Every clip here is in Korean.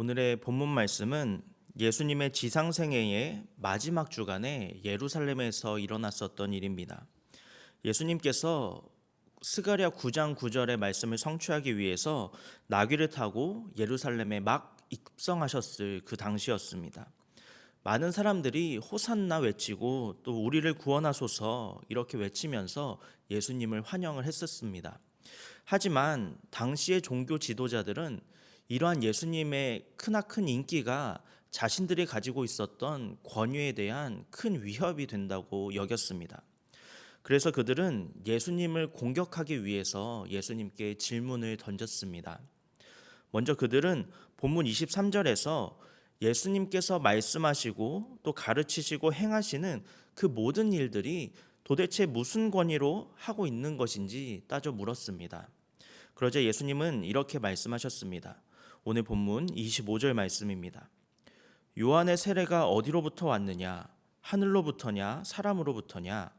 오늘의 본문 말씀은 예수님의 지상생애의 마지막 주간에 예루살렘에서 일어났었던 일입니다. 예수님께서 스가랴 9장 9절의 말씀을 성취하기 위해서 나귀를 타고 예루살렘에 막 입성하셨을 그 당시였습니다. 많은 사람들이 호산나 외치고 또 우리를 구원하소서 이렇게 외치면서 예수님을 환영을 했었습니다. 하지만 당시의 종교 지도자들은 이러한 예수님의 크나큰 인기가 자신들이 가지고 있었던 권위에 대한 큰 위협이 된다고 여겼습니다. 그래서 그들은 예수님을 공격하기 위해서 예수님께 질문을 던졌습니다. 먼저 그들은 본문 23절에서 예수님께서 말씀하시고 또 가르치시고 행하시는 그 모든 일들이 도대체 무슨 권위로 하고 있는 것인지 따져 물었습니다. 그러자 예수님은 이렇게 말씀하셨습니다. 오늘 본문 25절 말씀입니다. 요한의 세례가 어디로부터 왔느냐? 하늘로부터냐? 사람으로부터냐?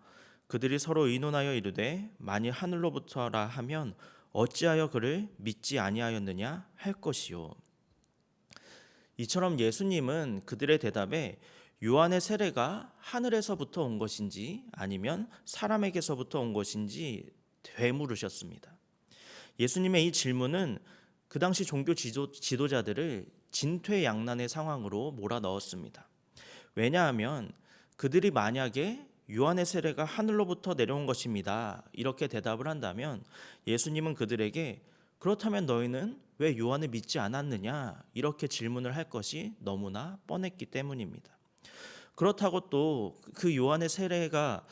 그들이 서로 의논하여 이르되 만일 하늘로부터라 하면 어찌하여 그를 믿지 아니하였느냐 할 것이요. 이처럼 예수님은 그들의 대답에 요한의 세례가 하늘에서부터 온 것인지 아니면 사람에게서부터 온 것인지 되물으셨습니다. 예수님의 이 질문은 그 당시 종교 지도자들을 진퇴양난의 상황으로 몰아넣었습니다. 왜냐하면 그들이 만약에 요한의 세례가 하늘로부터 내려온 것입니다, 이렇게 대답을 한다면 예수님은 그들에게 그렇다면 너희는 왜 요한을 믿지 않았느냐 이렇게 질문을 할 것이 너무나 뻔했기 때문입니다. 그렇다고 또 그 요한의 세례가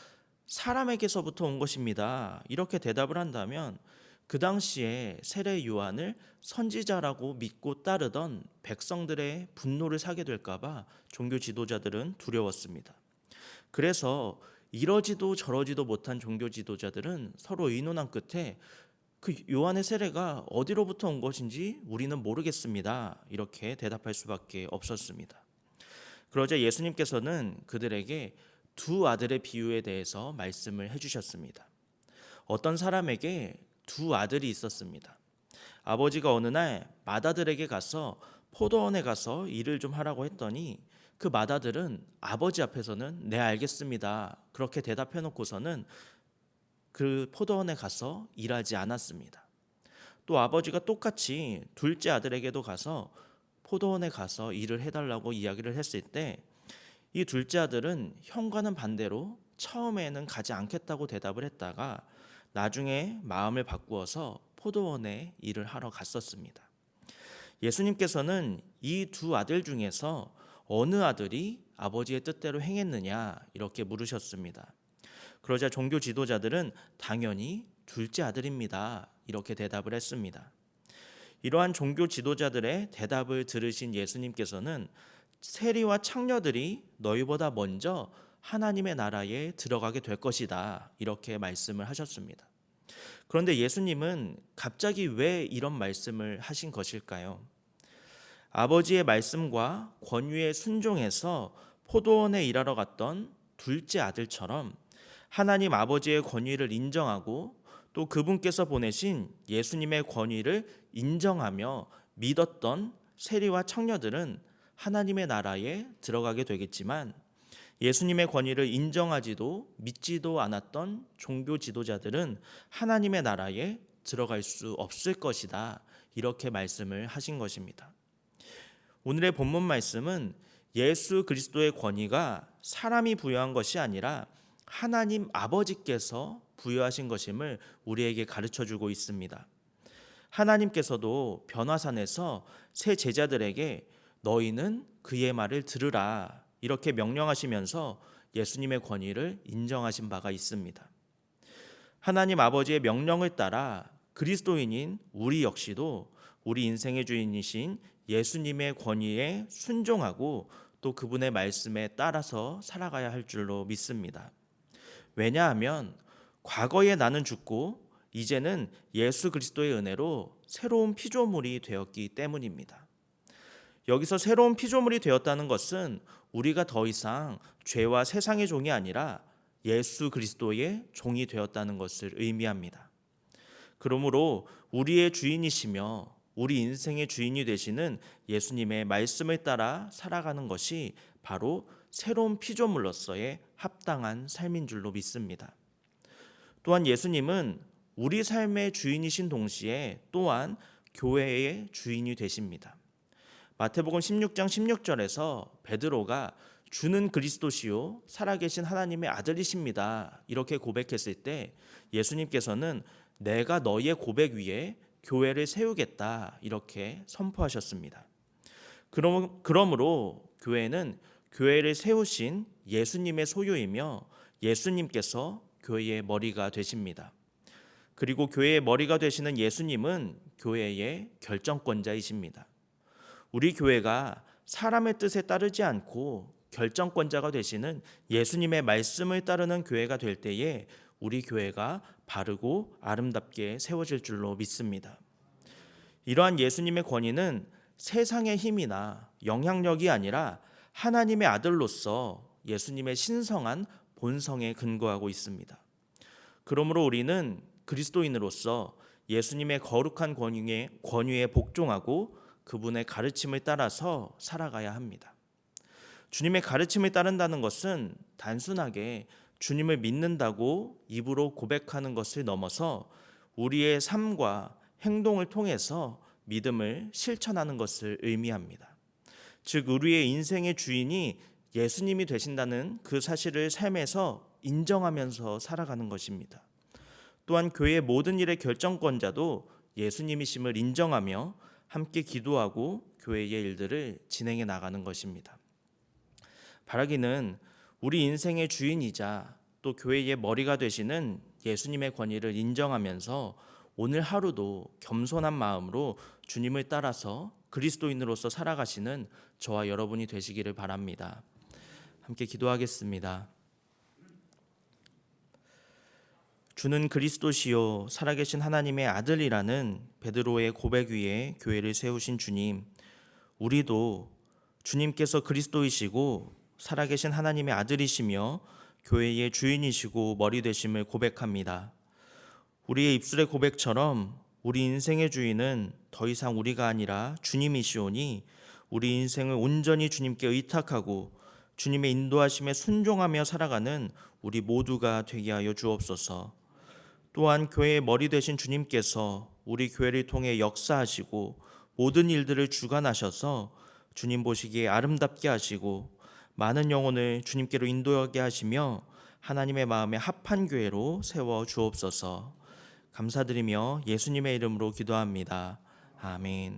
사람에게서부터 온 것입니다, 이렇게 대답을 한다면 그 당시에 세례 요한을 선지자라고 믿고 따르던 백성들의 분노를 사게 될까봐 종교 지도자들은 두려웠습니다. 그래서 이러지도 저러지도 못한 종교 지도자들은 서로 의논한 끝에 그 요한의 세례가 어디로부터 온 것인지 우리는 모르겠습니다, 이렇게 대답할 수밖에 없었습니다. 그러자 예수님께서는 그들에게 두 아들의 비유에 대해서 말씀을 해주셨습니다. 어떤 사람에게 두 아들이 있었습니다. 아버지가 어느 날 맏아들에게 가서 포도원에 가서 일을 좀 하라고 했더니 그 맏아들은 아버지 앞에서는 네 알겠습니다, 그렇게 대답해 놓고서는 그 포도원에 가서 일하지 않았습니다. 또 아버지가 똑같이 둘째 아들에게도 가서 포도원에 가서 일을 해달라고 이야기를 했을 때 이 둘째 아들은 형과는 반대로 처음에는 가지 않겠다고 대답을 했다가 나중에 마음을 바꾸어서 포도원에 일을 하러 갔었습니다. 예수님께서는 이 두 아들 중에서 어느 아들이 아버지의 뜻대로 행했느냐 이렇게 물으셨습니다. 그러자 종교 지도자들은 당연히 둘째 아들입니다, 이렇게 대답을 했습니다. 이러한 종교 지도자들의 대답을 들으신 예수님께서는 세리와 창녀들이 너희보다 먼저 하나님의 나라에 들어가게 될 것이다, 이렇게 말씀을 하셨습니다. 그런데 예수님은 갑자기 왜 이런 말씀을 하신 것일까요? 아버지의 말씀과 권위에 순종해서 포도원에 일하러 갔던 둘째 아들처럼 하나님 아버지의 권위를 인정하고 또 그분께서 보내신 예수님의 권위를 인정하며 믿었던 세리와 청녀들은 하나님의 나라에 들어가게 되겠지만 예수님의 권위를 인정하지도 믿지도 않았던 종교 지도자들은 하나님의 나라에 들어갈 수 없을 것이다, 이렇게 말씀을 하신 것입니다. 오늘의 본문 말씀은 예수 그리스도의 권위가 사람이 부여한 것이 아니라 하나님 아버지께서 부여하신 것임을 우리에게 가르쳐주고 있습니다. 하나님께서도 변화산에서 새 제자들에게 너희는 그의 말을 들으라, 이렇게 명령하시면서 예수님의 권위를 인정하신 바가 있습니다. 하나님 아버지의 명령을 따라 그리스도인인 우리 역시도 우리 인생의 주인이신 예수님의 권위에 순종하고 또 그분의 말씀에 따라서 살아가야 할 줄로 믿습니다. 왜냐하면 과거에 나는 죽고 이제는 예수 그리스도의 은혜로 새로운 피조물이 되었기 때문입니다. 여기서 새로운 피조물이 되었다는 것은 우리가 더 이상 죄와 세상의 종이 아니라 예수 그리스도의 종이 되었다는 것을 의미합니다. 그러므로 우리의 주인이시며 우리 인생의 주인이 되시는 예수님의 말씀을 따라 살아가는 것이 바로 새로운 피조물로서의 합당한 삶인 줄로 믿습니다. 또한 예수님은 우리 삶의 주인이신 동시에 또한 교회의 주인이 되십니다. 마태복음 16장 16절에서 베드로가 주는 그리스도시요 살아계신 하나님의 아들이십니다, 이렇게 고백했을 때 예수님께서는 내가 너의 고백 위에 교회를 세우겠다, 이렇게 선포하셨습니다. 그러므로 교회는 교회를 세우신 예수님의 소유이며 예수님께서 교회의 머리가 되십니다. 그리고 교회의 머리가 되시는 예수님은 교회의 결정권자이십니다. 우리 교회가 사람의 뜻에 따르지 않고 결정권자가 되시는 예수님의 말씀을 따르는 교회가 될 때에 우리 교회가 바르고 아름답게 세워질 줄로 믿습니다. 이러한 예수님의 권위는 세상의 힘이나 영향력이 아니라 하나님의 아들로서 예수님의 신성한 본성에 근거하고 있습니다. 그러므로 우리는 그리스도인으로서 예수님의 거룩한 권위에 복종하고 그분의 가르침을 따라서 살아가야 합니다. 주님의 가르침을 따른다는 것은 단순하게 주님을 믿는다고 입으로 고백하는 것을 넘어서 우리의 삶과 행동을 통해서 믿음을 실천하는 것을 의미합니다. 즉 우리의 인생의 주인이 예수님이 되신다는 그 사실을 삶에서 인정하면서 살아가는 것입니다. 또한 교회의 모든 일의 결정권자도 예수님이심을 인정하며 함께 기도하고 교회의 일들을 진행해 나가는 것입니다. 바라기는 우리 인생의 주인이자 또 교회의 머리가 되시는 예수님의 권위를 인정하면서 오늘 하루도 겸손한 마음으로 주님을 따라서 그리스도인으로서 살아가시는 저와 여러분이 되시기를 바랍니다. 함께 기도하겠습니다. 주는 그리스도시요 살아계신 하나님의 아들이라는 베드로의 고백 위에 교회를 세우신 주님, 우리도 주님께서 그리스도이시고 살아계신 하나님의 아들이시며 교회의 주인이시고 머리 되심을 고백합니다. 우리의 입술의 고백처럼 우리 인생의 주인은 더 이상 우리가 아니라 주님이시오니 우리 인생을 온전히 주님께 의탁하고 주님의 인도하심에 순종하며 살아가는 우리 모두가 되게 하여 주옵소서. 또한 교회의 머리 되신 주님께서 우리 교회를 통해 역사하시고 모든 일들을 주관하셔서 주님 보시기에 아름답게 하시고 많은 영혼을 주님께로 인도하게 하시며 하나님의 마음에 합한 교회로 세워 주옵소서. 감사드리며 예수님의 이름으로 기도합니다. 아멘.